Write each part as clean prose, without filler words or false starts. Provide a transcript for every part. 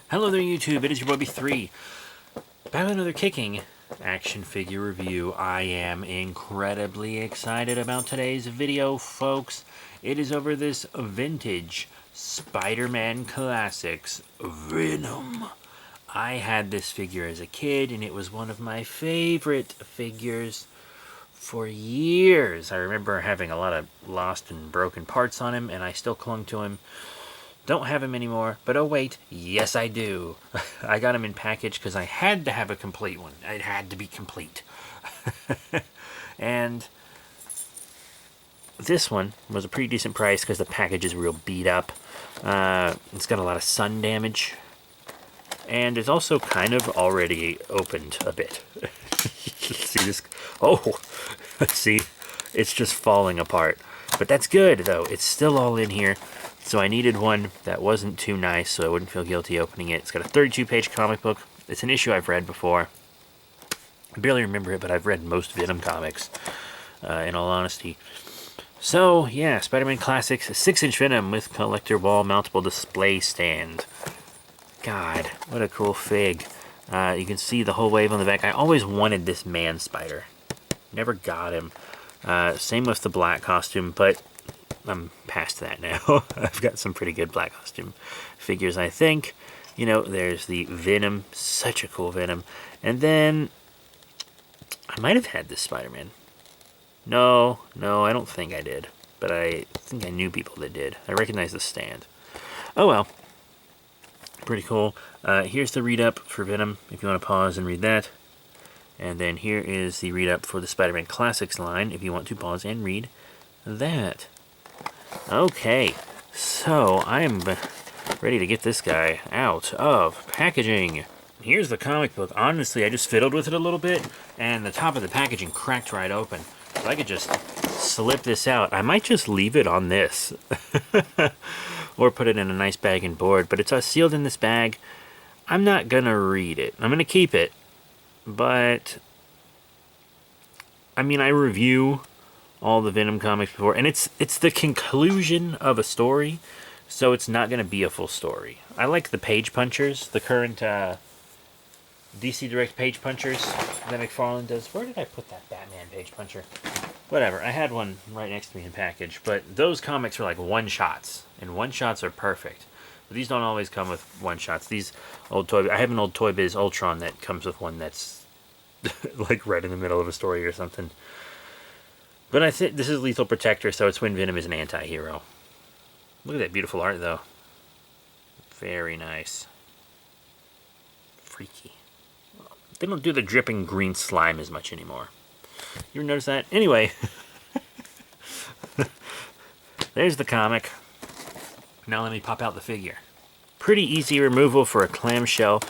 Hello there YouTube, it is your boy B3. Back with another kicking action figure review. I am incredibly excited about today's video, folks. It is over this vintage Spider-Man Classics Venom. I had this figure as a kid and it was one of my favorite figures for years. I remember having a lot of lost and broken parts on him and I still clung to him. Don't have him anymore, but oh wait, yes I do. I got him in package because I had to have a complete one. It had to be complete. And this one was a pretty decent price because the package is real beat up. It's got a lot of sun damage. And it's also kind of already opened a bit. See this? Oh, see, it's just falling apart. But that's good, though. It's still all in here. So I needed one that wasn't too nice, so I wouldn't feel guilty opening it. It's got a 32-page comic book. It's an issue I've read before. I barely remember it, but I've read most Venom comics, in all honesty. So, yeah, Spider-Man Classics, 6-inch Venom with collector wall mountable display stand. God, what a cool fig. You can see the whole wave on the back. I always wanted this man spider. Never got him. Same with the black costume, but I'm past that now. I've got some pretty good black costume figures, I think. You know, there's the Venom, such a cool Venom. And then, I might have had this Spider-Man. No, I don't think I did. But I think I knew people that did. I recognize the stand. Oh well. Pretty cool. Here's the read-up for Venom, if you want to pause and read that. And then here is the read-up for the Spider-Man Classics line, if you want to pause and read that. Okay, so I am ready to get this guy out of packaging. Here's the comic book. Honestly, I just fiddled with it a little bit, and the top of the packaging cracked right open. So I could just slip this out. I might just leave it on this. Or put it in a nice bag and board, but it's sealed in this bag. I'm not gonna read it. I'm gonna keep it, but I mean, I review all the Venom comics before, and it's the conclusion of a story, so it's not gonna be a full story. I like the page punchers, the current DC Direct page punchers that McFarlane does. Where did I put that Batman page puncher? Whatever, I had one right next to me in package, but those comics are like one-shots, and one-shots are perfect. But these don't always come with one-shots. These old I have an old ToyBiz Ultron that comes with one that's like right in the middle of a story or something. But I think this is Lethal Protector, so it's when Venom is an anti-hero. Look at that beautiful art, though. Very nice. Freaky. They don't do the dripping green slime as much anymore. You ever notice that? Anyway. There's the comic. Now let me pop out the figure. Pretty easy removal for a clamshell.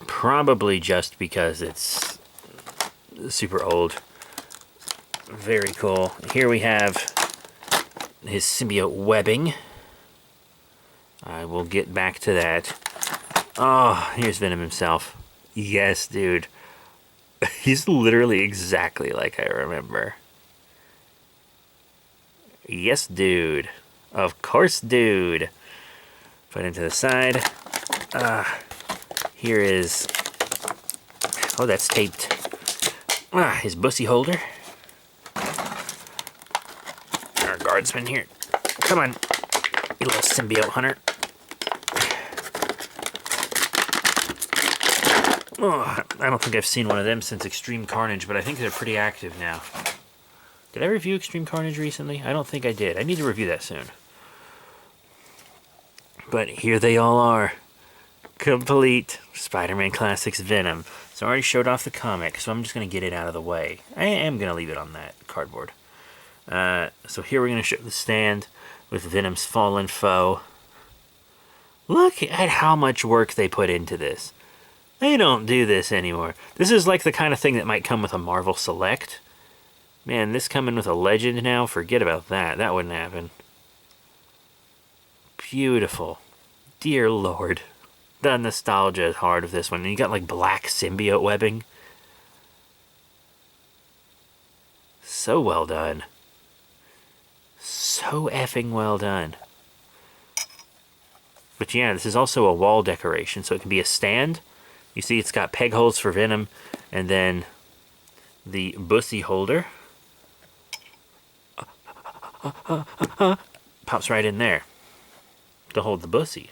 Probably just because it's super old. Very cool. Here we have his symbiote webbing. I will get back to that. Oh, here's Venom himself. Yes, dude. He's literally exactly like I remember. Yes, dude. Of course, dude. Put him to the side. Here is... Oh, that's taped. His bussy holder. Our guardsman here. Come on, you little symbiote hunter. Oh, I don't think I've seen one of them since Extreme Carnage, but I think they're pretty active now. Did I review Extreme Carnage recently? I don't think I did. I need to review that soon. But here they all are. Complete Spider-Man Classics Venom. So I already showed off the comic, so I'm just going to get it out of the way. I am going to leave it on that cardboard. So here we're going to show the stand with Venom's fallen foe. Look at how much work they put into this. They don't do this anymore. This is like the kind of thing that might come with a Marvel Select. Man, this coming with a Legend now, forget about that. That wouldn't happen. Beautiful. Dear Lord. The nostalgia is hard of this one. And you got like black symbiote webbing. So well done. So effing well done. But yeah, this is also a wall decoration, so it can be a stand. You see it's got peg holes for Venom, and then the bussy holder pops right in there to hold the bussy.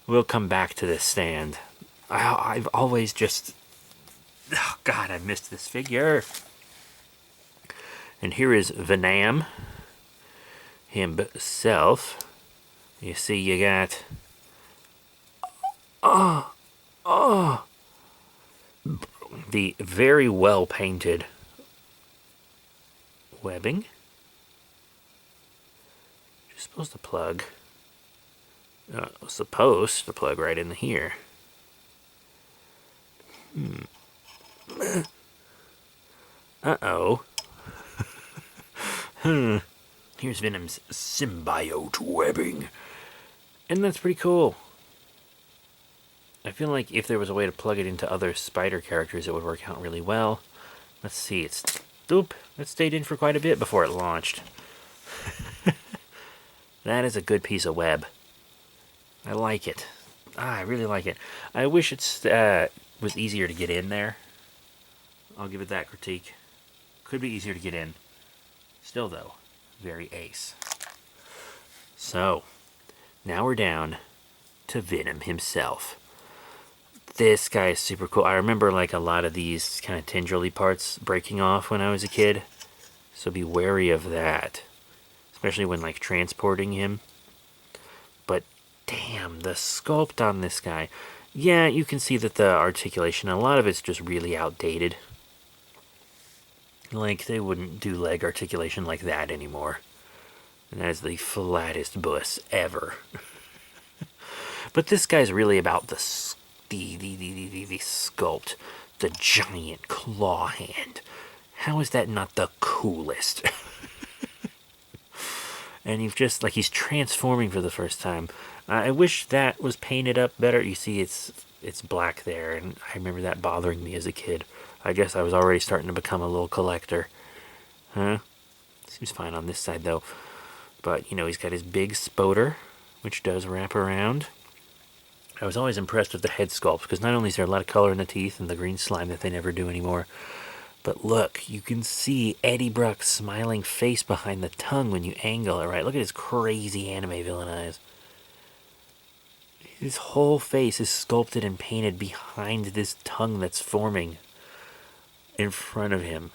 We'll come back to this stand. I've always just... Oh God, I missed this figure. And here is Venom himself. You see you got... the very well painted webbing. You're supposed to plug... supposed to plug right in here. Uh-oh. Here's Venom's symbiote webbing. And that's pretty cool. I feel like if there was a way to plug it into other spider characters, it would work out really well. Let's see, it stayed in for quite a bit before it launched. That is a good piece of web. I like it. I really like it. I wish it was easier to get in there. I'll give it that critique. Could be easier to get in. Still, though, very ace. So, now we're down to Venom himself. This guy is super cool. I remember like a lot of these kind of tendrily parts breaking off when I was a kid. So be wary of that. Especially when like transporting him. But damn, the sculpt on this guy. Yeah, you can see that the articulation, a lot of it's just really outdated. Like, they wouldn't do leg articulation like that anymore. And that is the flattest bus ever. But this guy's really about the sculpt. The giant claw hand. How is that not the coolest? And you've just, like, he's transforming for the first time. I wish that was painted up better. You see, it's black there, and I remember that bothering me as a kid. I guess I was already starting to become a little collector. Huh? Seems fine on this side, though. But, you know, he's got his big spoder, which does wrap around. I was always impressed with the head sculpt, because not only is there a lot of color in the teeth and the green slime that they never do anymore, but look, you can see Eddie Brock's smiling face behind the tongue when you angle it right. Look at his crazy anime villain eyes. His whole face is sculpted and painted behind this tongue that's forming in front of him.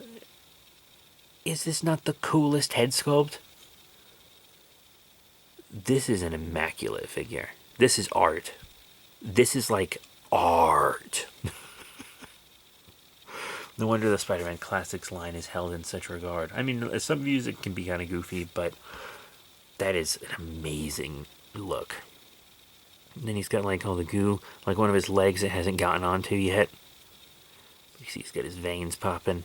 Is this not the coolest head sculpt? This is an immaculate figure. This is art. This is like art. No wonder the Spider-Man Classics line is held in such regard. I mean, some views it can be kind of goofy, but that is an amazing look. And then he's got like all the goo, like one of his legs it hasn't gotten onto yet. You see he's got his veins popping.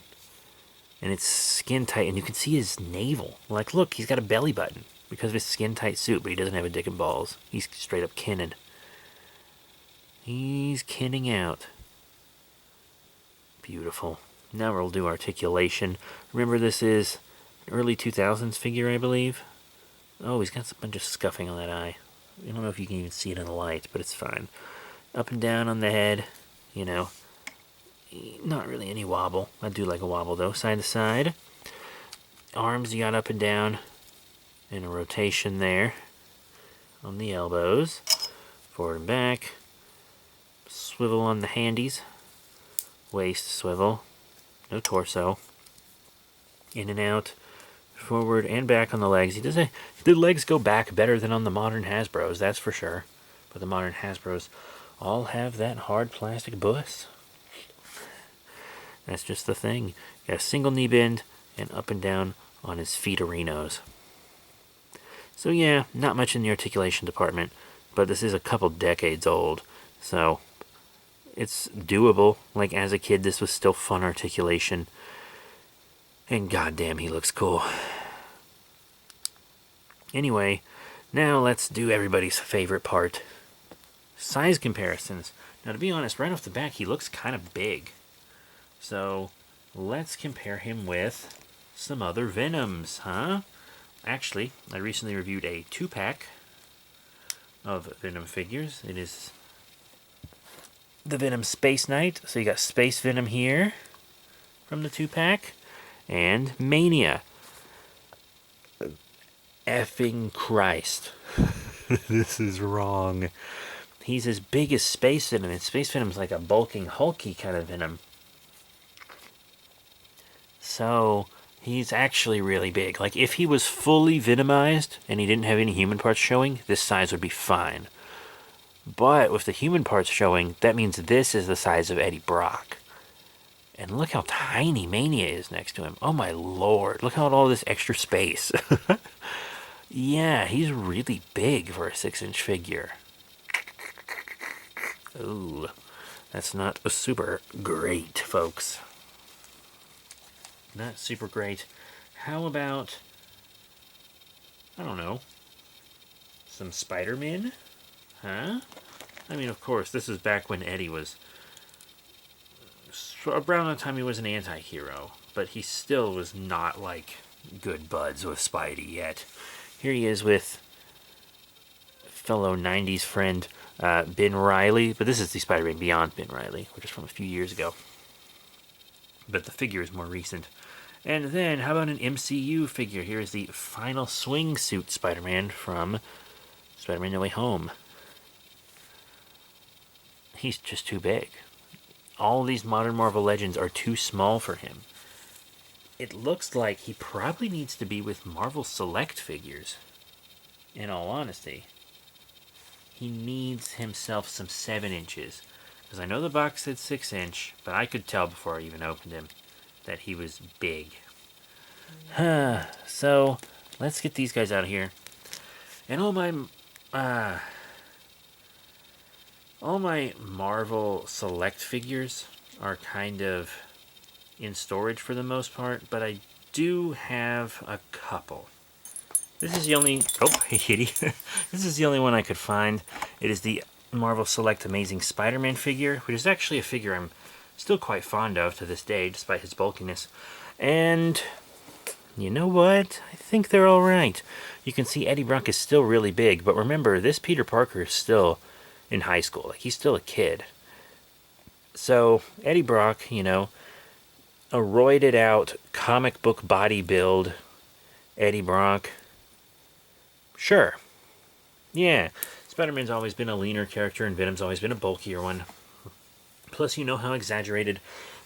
And it's skin tight, and you can see his navel. Like, look, he's got a belly button because of his skin tight suit, but he doesn't have a dick and balls. He's straight up kinning. He's kinning out. Beautiful. Now we'll do articulation. Remember, this is an early 2000s figure, I believe. Oh, he's got a bunch of scuffing on that eye. I don't know if you can even see it in the light, but it's fine. Up and down on the head, you know. Not really any wobble. I do like a wobble, though. Side to side. Arms, you got up and down. And a rotation there. On the elbows. Forward and back. Swivel on the handies. Waist swivel. No torso. In and out. Forward and back on the legs. The legs go back better than on the modern Hasbros, that's for sure. But the modern Hasbros all have that hard plastic bus. That's just the thing. You got a single knee bend and up and down on his feet-arinos. So yeah, not much in the articulation department, but this is a couple decades old, so it's doable. Like, as a kid, this was still fun articulation. And goddamn, he looks cool. Anyway, now let's do everybody's favorite part. Size comparisons. Now, to be honest, right off the bat, he looks kind of big. So, let's compare him with some other Venoms, huh? Actually, I recently reviewed a 2-pack of Venom figures. It is the Venom Space Knight. So you got Space Venom here from the 2-pack. And Mania. Effing Christ. This is wrong. He's as big as Space Venom, and Space Venom's like a bulking, hulky kind of Venom. So, he's actually really big. Like, if he was fully Venomized, and he didn't have any human parts showing, this size would be fine. But, with the human parts showing, that means this is the size of Eddie Brock. And look how tiny Mania is next to him. Oh my lord, look at all this extra space. Yeah, he's really big for a 6-inch figure. Ooh, that's not super great, folks. Not super great. How about, I don't know, some Spider-Man? Huh? I mean, of course, this is back when Eddie was, around the time he was an anti-hero, but he still was not, like, good buds with Spidey yet. Here he is with fellow 90s friend Ben Reilly, but this is the Spider-Man Beyond Ben Reilly, which is from a few years ago. But the figure is more recent. And then, how about an MCU figure? Here is the final swing suit Spider-Man from Spider-Man No Way Home. He's just too big. All these modern Marvel Legends are too small for him. It looks like he probably needs to be with Marvel Select figures. In all honesty. He needs himself some 7 inches. Because I know the box said 6-inch, but I could tell before I even opened him that he was big. So, let's get these guys out of here. And all my Marvel Select figures are kind of in storage for the most part, but I do have a couple. This is the only, this is the only one I could find. It is the Marvel Select Amazing Spider-Man figure, which is actually a figure I'm still quite fond of to this day, despite his bulkiness. And you know what? I think they're all right. You can see Eddie Brock is still really big, but remember, this Peter Parker is still in high school. Like, he's still a kid. So, Eddie Brock, you know, a roided out comic book body build Eddie Brock. Sure. Yeah. Spider-Man's always been a leaner character and Venom's always been a bulkier one. Plus, you know how exaggerated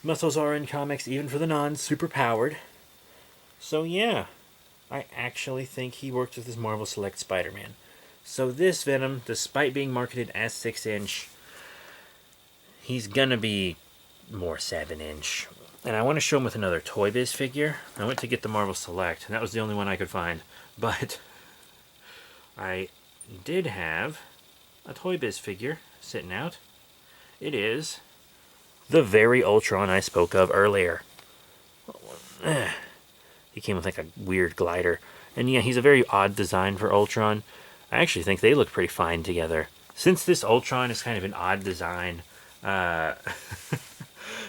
muscles are in comics, even for the non-super powered. So yeah, I actually think he worked with his Marvel Select Spider-Man. So this Venom, despite being marketed as 6-inch, he's gonna be more 7-inch. And I want to show him with another ToyBiz figure. I went to get the Marvel Select, and that was the only one I could find. But I did have a ToyBiz figure sitting out. It is the very Ultron I spoke of earlier. He came with like a weird glider. And yeah, he's a very odd design for Ultron. I actually think they look pretty fine together. Since this Ultron is kind of an odd design,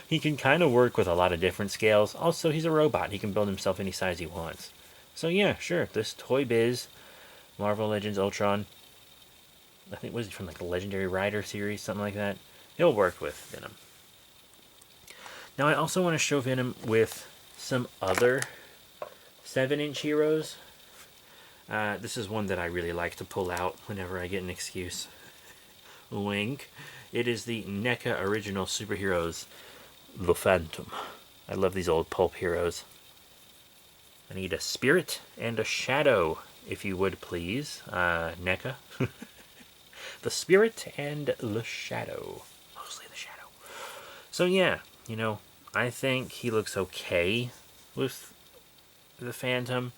he can kind of work with a lot of different scales. Also, he's a robot. He can build himself any size he wants. So yeah, sure. This ToyBiz Marvel Legends Ultron, I think was from like the Legendary Rider series, something like that. He'll work with Venom. Now I also want to show Venom with some other 7-inch heroes. This is one that I really like to pull out whenever I get an excuse. Wink. It is the NECA Original Superheroes, The Phantom. I love these old pulp heroes. I need a spirit and a shadow, if you would please, NECA. The spirit and the shadow. Mostly the shadow. So yeah, you know, I think he looks okay with the Phantom.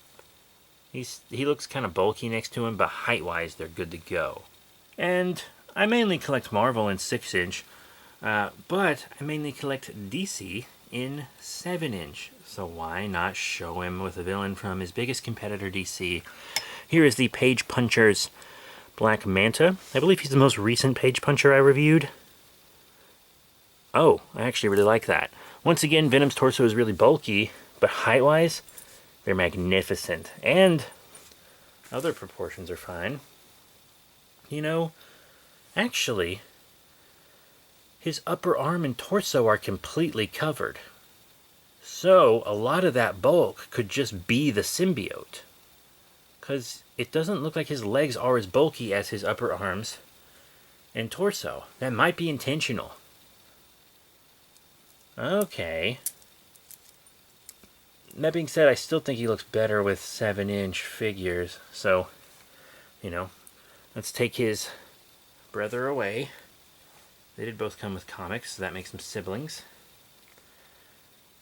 He looks kind of bulky next to him, but height-wise, they're good to go. And I mainly collect Marvel in 6-inch, but I mainly collect DC in 7-inch. So why not show him with a villain from his biggest competitor, DC? Here is the Page Puncher's Black Manta. I believe he's the most recent Page Puncher I reviewed. Oh, I actually really like that. Once again, Venom's torso is really bulky, but height-wise, they're magnificent. And other proportions are fine. You know, actually, his upper arm and torso are completely covered. So, a lot of that bulk could just be the symbiote. Because it doesn't look like his legs are as bulky as his upper arms and torso. That might be intentional. Okay. That being said, I still think he looks better with 7-inch figures. So, you know, let's take his brother away. They did both come with comics, so that makes them siblings.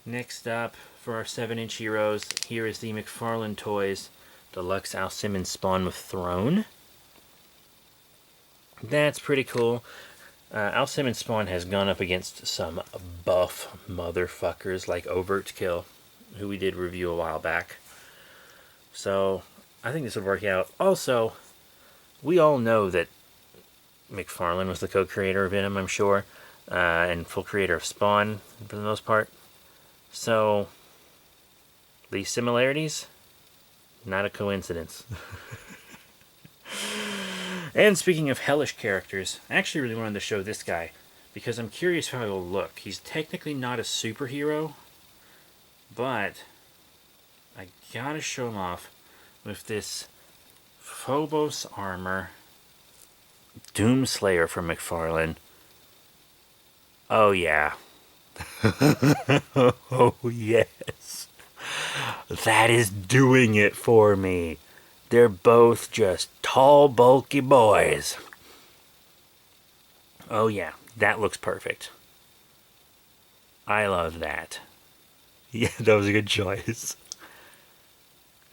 Next up, for our 7-inch heroes, here is the McFarlane Toys Deluxe Al Simmons Spawn with Throne. That's pretty cool. Al Simmons Spawn has gone up against some buff motherfuckers like Overt Kill, who we did review a while back. So, I think this would work out. Also, we all know that McFarlane was the co-creator of Venom, I'm sure, and full creator of Spawn, for the most part. So, these similarities, not a coincidence. And speaking of hellish characters, I actually really wanted to show this guy, because I'm curious how he will look. He's technically not a superhero, but I gotta show him off with this Phobos armor Doomslayer from McFarlane. Oh yeah. Oh yes. That is doing it for me. They're both just tall, bulky boys. Oh yeah, that looks perfect. I love that. Yeah, that was a good choice.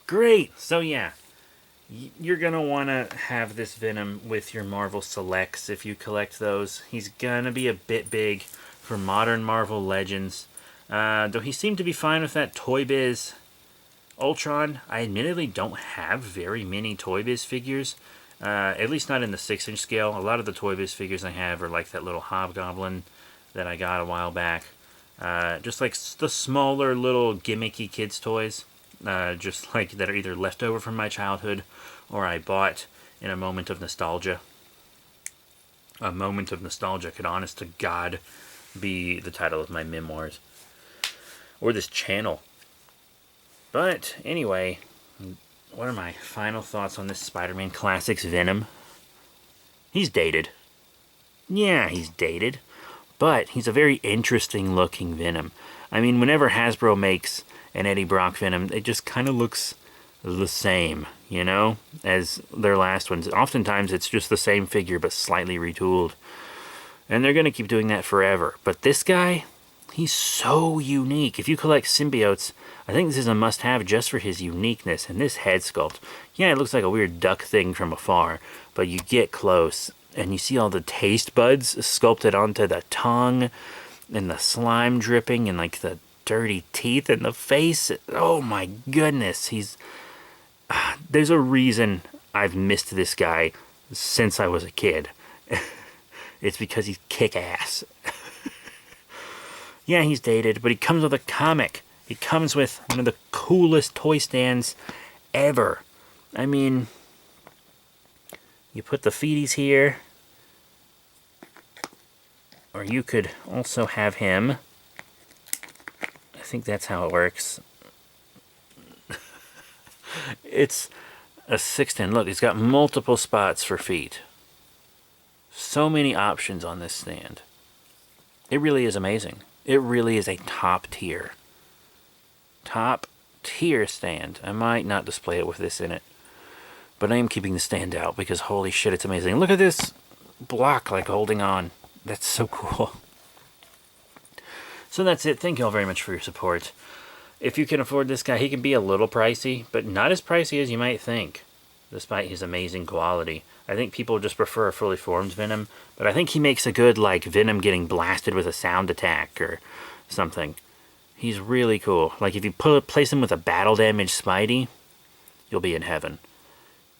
Great. So yeah, you're going to want to have this Venom with your Marvel Selects if you collect those. He's going to be a bit big for modern Marvel Legends. Though he seemed to be fine with that ToyBiz Ultron. I admittedly don't have very many ToyBiz figures. At least not in the 6-inch scale. A lot of the ToyBiz figures I have are like that little Hobgoblin that I got a while back. Just like the smaller little gimmicky kids toys. Just like that are either left over from my childhood or I bought in a moment of nostalgia. A moment of nostalgia could, honest to God, be the title of my memoirs. Or this channel. But anyway, what are my final thoughts on this Spider-Man Classics Venom? He's dated. Yeah, he's dated. But he's a very interesting looking Venom. I mean, whenever Hasbro makes an Eddie Brock Venom, it just kind of looks the same, you know, as their last ones. Oftentimes it's just the same figure but slightly retooled. And they're going to keep doing that forever. But this guy, he's so unique. If you collect symbiotes, I think this is a must-have just for his uniqueness. And this head sculpt, yeah, it looks like a weird duck thing from afar, but you get close and you see all the taste buds sculpted onto the tongue and the slime dripping and like the dirty teeth and the face. Oh my goodness, there's a reason I've missed this guy since I was a kid. It's because he's kick-ass. Yeah, he's dated, but he comes with a comic. He comes with one of the coolest toy stands ever. I mean, you put the feeties here, or you could also have him. I think that's how it works. It's a 6'10". Look, he's got multiple spots for feet. So many options on this stand. It really is amazing. It really is a top tier stand. I might not display it with this in it, but I am keeping the stand out because holy shit, it's amazing. Look at this block like holding on. That's so cool. So that's it. Thank you all very much for your support. If you can afford this guy, he can be a little pricey, but not as pricey as you might think, despite his amazing quality. I think people just prefer a fully formed Venom, but I think he makes a good, like, Venom getting blasted with a sound attack or something. He's really cool. Like, if you place him with a battle damage Spidey, you'll be in heaven.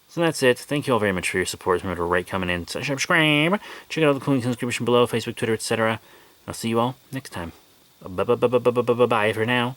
So that's it. Thank you all very much for your support. Remember to rate, comment, and subscribe. Check out all the cool links in the description below, Facebook, Twitter, etc. I'll see you all next time. Bye for now.